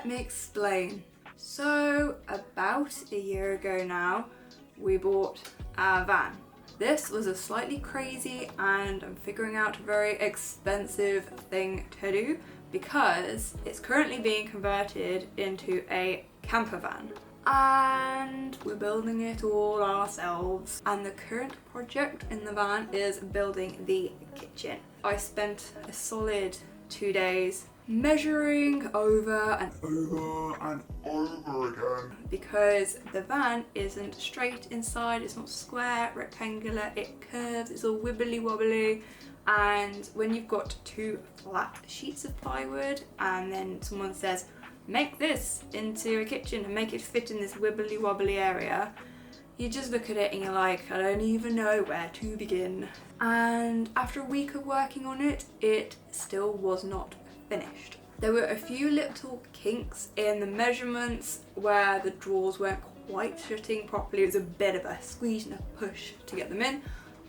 let me explain. So about a year ago now, we bought our van. This was a slightly crazy and I'm figuring out a very expensive thing to do because it's currently being converted into a camper van. And we're building it all ourselves. And the current project in the van is building the kitchen. I spent a solid 2 days measuring over and over again because the van isn't straight inside, it's not square, rectangular, it curves, it's all wibbly wobbly. And when you've got 2 flat sheets of plywood and then someone says, make this into a kitchen and make it fit in this wibbly wobbly area, you just look at it and you're like, I don't even know where to begin. And after a week of working on it, it still was not finished. There were a few little kinks in the measurements where the drawers weren't quite shutting properly. It was a bit of a squeeze and a push to get them in,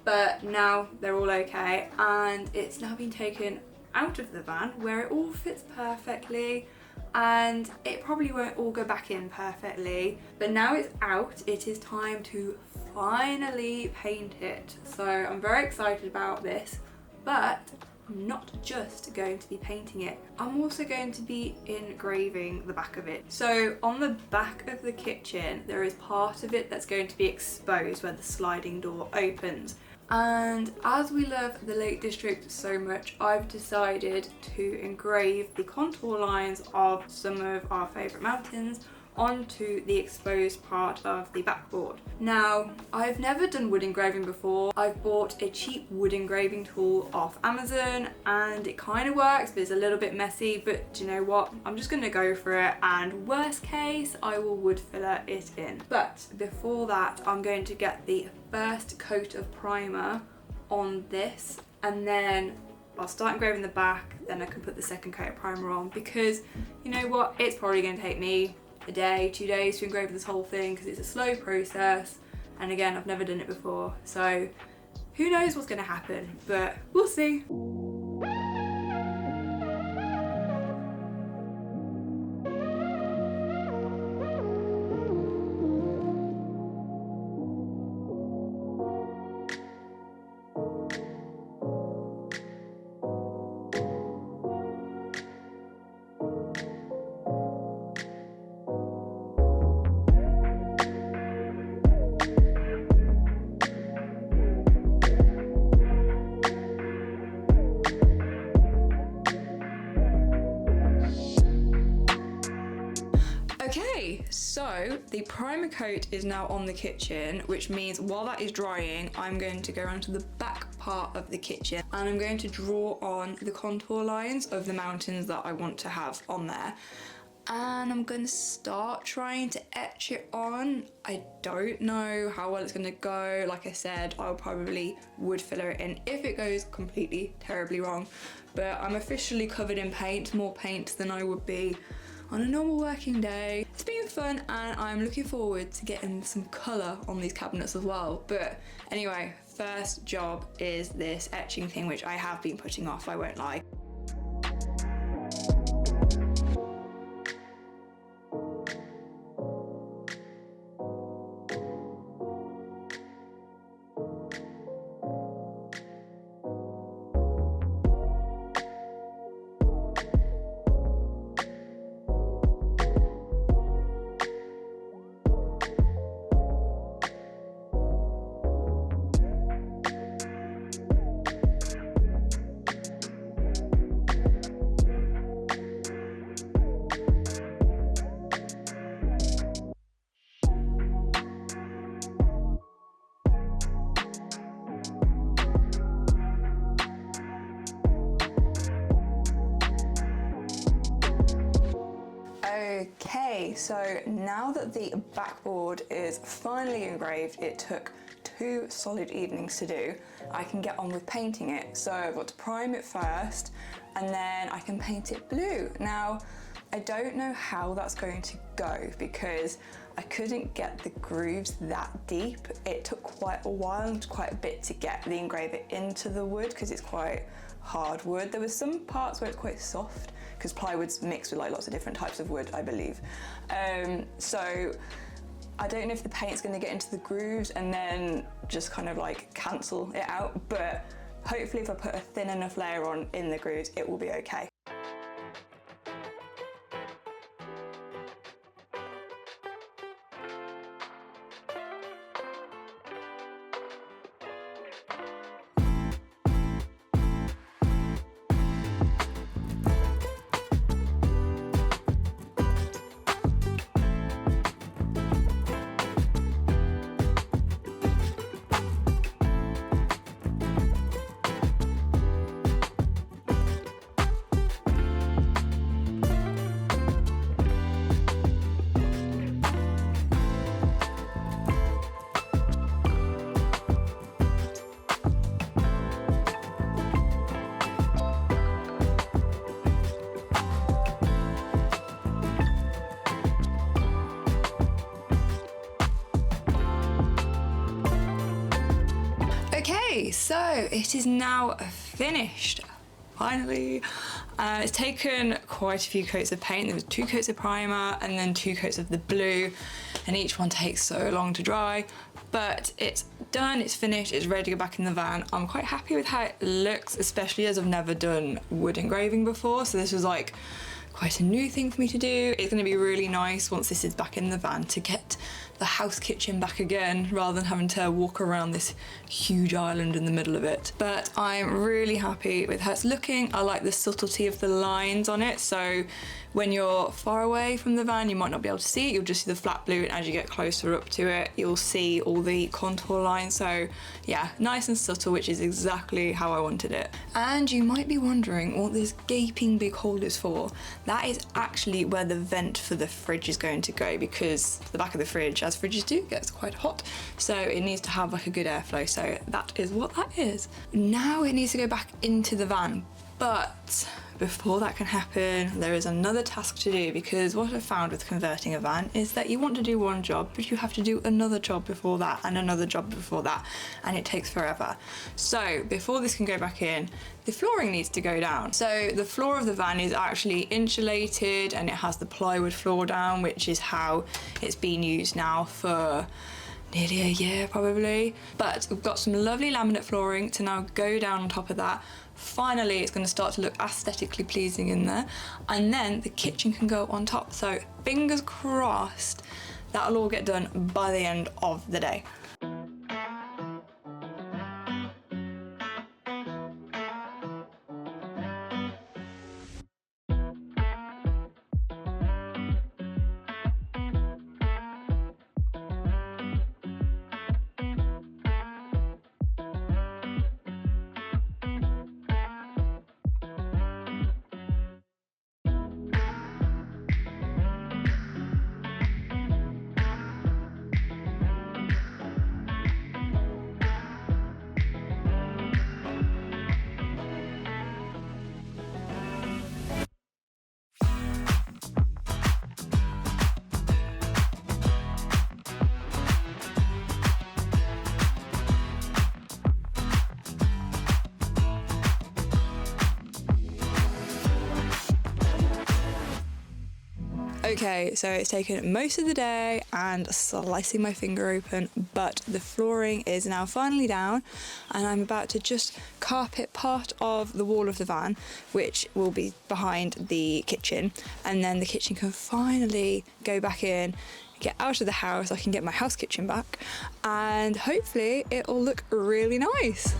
but now they're all okay and it's now been taken out of the van where it all fits perfectly. And it probably won't all go back in perfectly, but now it's out, it is time to finally paint it. So I'm very excited about this, but I'm not just going to be painting it, I'm also going to be engraving the back of it. So on the back of the kitchen, there is part of it that's going to be exposed where the sliding door opens. And as we love the Lake District so much, I've decided to engrave the contour lines of some of our favourite mountains onto the exposed part of the backboard. Now, I've never done wood engraving before. I've bought a cheap wood engraving tool off Amazon and it kind of works, but it's a little bit messy. But do you know what? I'm just gonna go for it, and worst case, I will wood filler it in. But before that, I'm going to get the first coat of primer on this, and then I'll start engraving the back, then I can put the second coat of primer on, because you know what? It's probably gonna take me a day, 2 days to engrave this whole thing because it's a slow process, and again, I've never done it before, so who knows what's going to happen, but we'll see. Okay, so the primer coat is now on the kitchen, which means while that is drying, I'm going to go around to the back part of the kitchen and I'm going to draw on the contour lines of the mountains that I want to have on there. And I'm going to start trying to etch it on. I don't know how well it's going to go. Like I said, I'll probably wood filler it in if it goes completely terribly wrong. But I'm officially covered in paint, more paint than I would be on a normal working day. It's been fun and I'm looking forward to getting some colour on these cabinets as well. But anyway, first job is this etching thing, which I have been putting off, I won't lie. Okay, so now that the backboard is finally engraved, it took 2 solid evenings to do. I can get on with painting it. So I've got to prime it first and then I can paint it blue. Now, I don't know how that's going to go because I couldn't get the grooves that deep. It took quite a while and quite a bit to get the engraver into the wood because it's quite hard wood. There were some parts where it's quite soft because plywood's mixed with like lots of different types of wood, I believe. So I don't know if the paint's going to get into the grooves and then just kind of like cancel it out, but hopefully if I put a thin enough layer on in the grooves, it will be okay. Okay, so it is now finished, finally. It's taken quite a few coats of paint. There was 2 coats of primer and then 2 coats of the blue, and each one takes so long to dry, but it's done, it's finished, it's ready to go back in the van. I'm quite happy with how it looks, especially as I've never done wood engraving before, so this was like quite a new thing for me to do. It's going to be really nice once this is back in the van to get the house kitchen back again rather than having to walk around this huge island in the middle of it. But I'm really happy with how it's looking. I like the subtlety of the lines on it, so when you're far away from the van you might not be able to see it, you'll just see the flat blue, and as you get closer up to it you'll see all the contour lines. So yeah, nice and subtle, which is exactly how I wanted it. And you might be wondering what this gaping big hole is for. That is actually where the vent for the fridge is going to go, because the back of the fridge, as fridges do, gets quite hot, so it needs to have like a good airflow, so that is what that is. Now it needs to go back into the van, but before that can happen, there is another task to do, because what I've found with converting a van is that you want to do one job, but you have to do another job before that and another job before that, and it takes forever. So before this can go back in, the flooring needs to go down. So the floor of the van is actually insulated and it has the plywood floor down, which is how it's been used now for nearly a year probably. But we've got some lovely laminate flooring to now go down on top of that. Finally, it's going to start to look aesthetically pleasing in there, and then the kitchen can go on top. So fingers crossed that'll all get done by the end of the day. Okay, so it's taken most of the day and slicing my finger open, but the flooring is now finally down, and I'm about to just carpet part of the wall of the van, which will be behind the kitchen, and then the kitchen can finally go back in, get out of the house, I can get my house kitchen back, and hopefully it'll look really nice.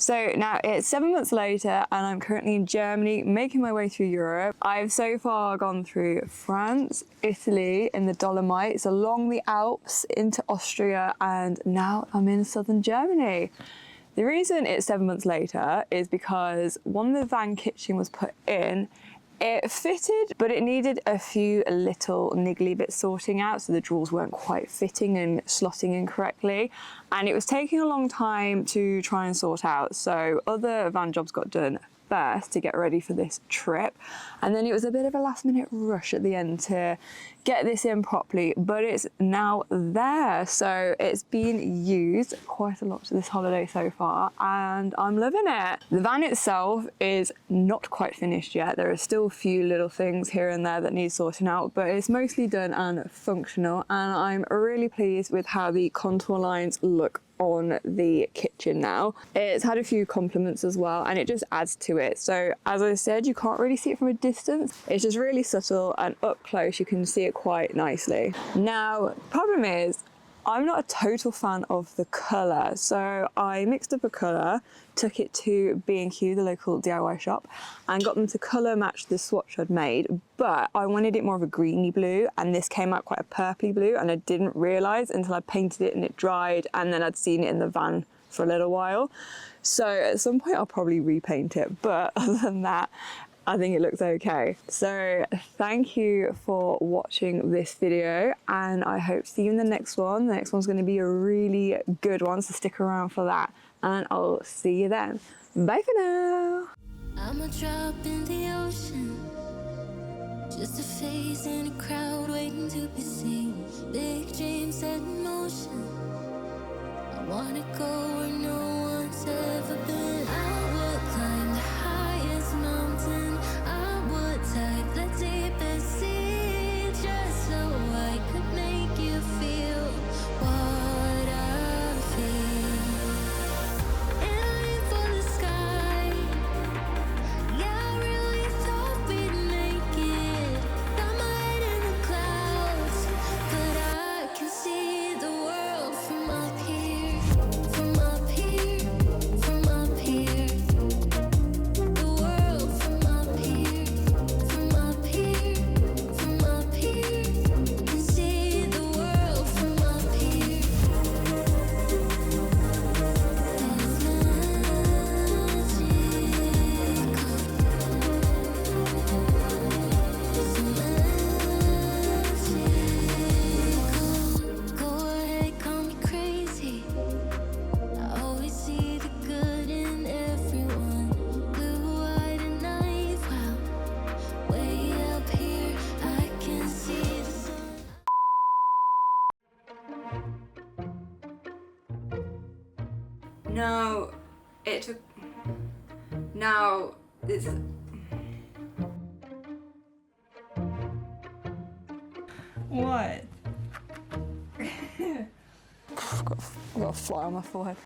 So now it's 7 months later and I'm currently in Germany, making my way through Europe. I've so far gone through France, Italy, in the Dolomites, along the Alps into Austria, and now I'm in southern Germany. The reason it's 7 months later is because when the van kitchen was put in, it fitted, but it needed a few little niggly bits sorting out, so the drawers weren't quite fitting and slotting in correctly, and it was taking a long time to try and sort out. So other van jobs got done first to get ready for this trip, and then it was a bit of a last minute rush at the end to get this in properly, but it's now there. So it's been used quite a lot this holiday so far and I'm loving it. The van itself is not quite finished yet. There are still a few little things here and there that need sorting out, but it's mostly done and functional, and I'm really pleased with how the contour lines look on the kitchen now. It's had a few compliments as well, and it just adds to it. So as I said, you can't really see it from a distance. It's just really subtle, and up close you can see it quite nicely. Now, the problem is I'm not a total fan of the colour, so I mixed up a colour, took it to B&Q, the local DIY shop, and got them to colour match the swatch I'd made, but I wanted it more of a greeny blue, and this came out quite a purpley blue, and I didn't realise until I painted it and it dried, and then I'd seen it in the van for a little while. So at some point I'll probably repaint it, but other than that, I think it looks okay. So thank you for watching this video, and I hope to see you in the next one. The next one's going to be a really good one, so stick around for that, and I'll see you then. Bye for now. I'm a drop in the ocean, just a face in a crowd waiting to be seen. Big dreams set in motion, I wanna go where no one's ever been. I would climb the highest mountain, I would dive the deepest sea, just so I could make you feel what I feel. Aiming for the sky, yeah, I really thought we'd make it. Got my head in the clouds, but I can see the world from up here, from up here, from up here. The world from up here, from up here, from up here. Can see the world from up here. Go ahead, call me crazy. I always see the good in everyone. Blue-eyed and naive, wow. Way up here, I can see the sun. No, it took. Now, it's. What? I've got a fly on my forehead.